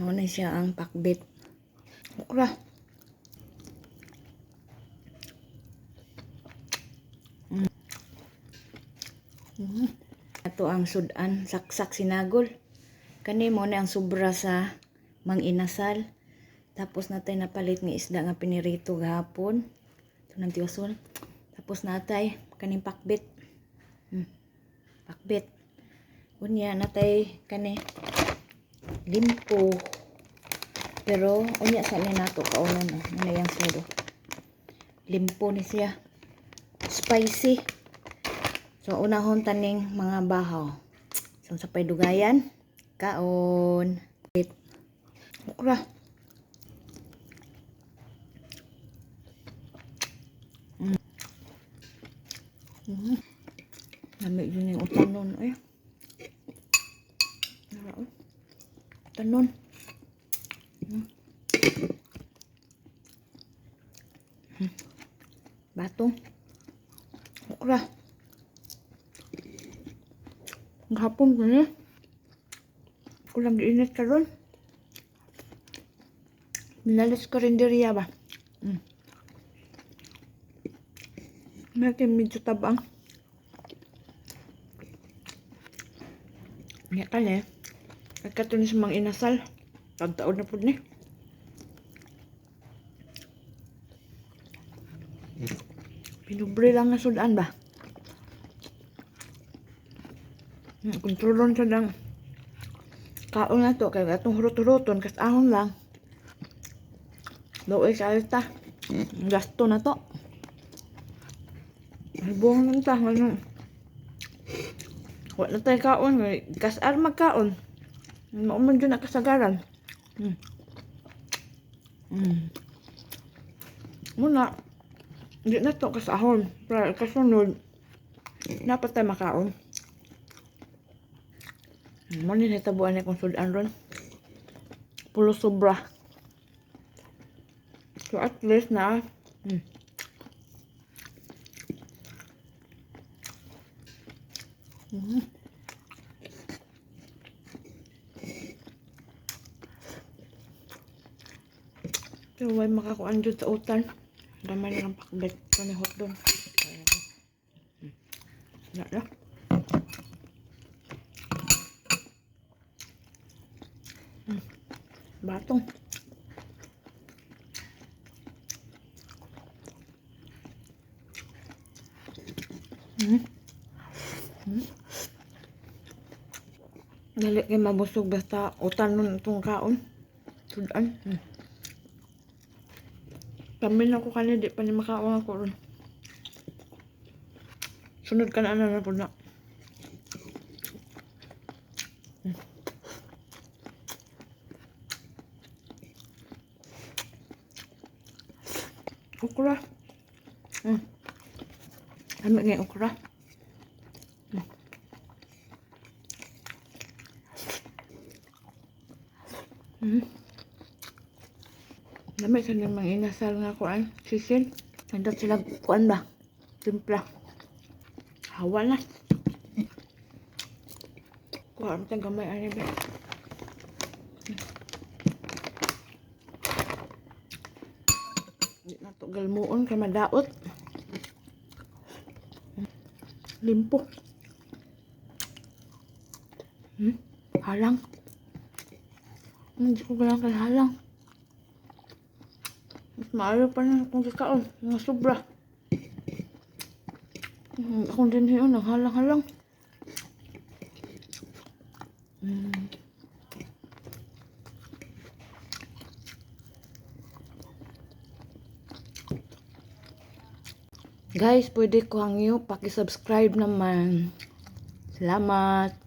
Muna siya ang pakbit. Okra. Ato ang sudan, saksak sinagol. Kani mo na ang sobra sa mang inasal. Tapos natay napalit ni isda nga pinirito gahapon. Ito ng tiwason. Tapos natay kaning pakbit. Pakbit. Unya natay kani limpo. Pero unya sa ni nato kaunon na yang sodo. Limpo ni siya. Spicy. So unahon taning mga bahaw. So sa paydugayan, kaon. Okra. Lamig yun yung utanon. Ay. Utanon. Batong. Okra. Gahapon ko niya. Kulang init ka ron. Minalis ko rin diriya ba? Medyo tabang. Nga ka niya. Nagkatunis mang inasal. Pagtaon na po niya. Pinubre lang na sudan ba? Kontrolon sa dang kaon na to. Kaya itong hurot-huroton. Kas ahon lang. Doon sa alta. Gasto na to. Buong nang ta. Wala na tayo kaon. Kasar magkaon. Mauman dyan na kasagaran. Muna. Hindi na to kasahon. Para kasunod. Dapat tayo makaon. Muna na tabuan na kung sudan ron. Pulo sobra. So at least na. So may makakuan dyan sa utan. Damay na lang pakbet. Panihot doon. Wala. Batong. Dali kayo mabusog basta utan nun itong kaon. Sudan. Kami na ko kanina di pa ni makaon ako ron. Sunod ka na na po na. Okra. Amig nga okra. Lamig sa nang mga inasal nga kuan. Sisin. Nandot sila kuan ba? Timpla. Hawa na. Kuha mo tayong gamay. Ano ba? Hindi na ito galmuon kaya madaot. Limpo. Halang. Hindi ko galang kay halang. Mas maayo pa na kung kakaon. Mga sobra. Akong din yun. Ang halang-halang. Guys, pwede ko hangyo. Paki-subscribe naman. Salamat.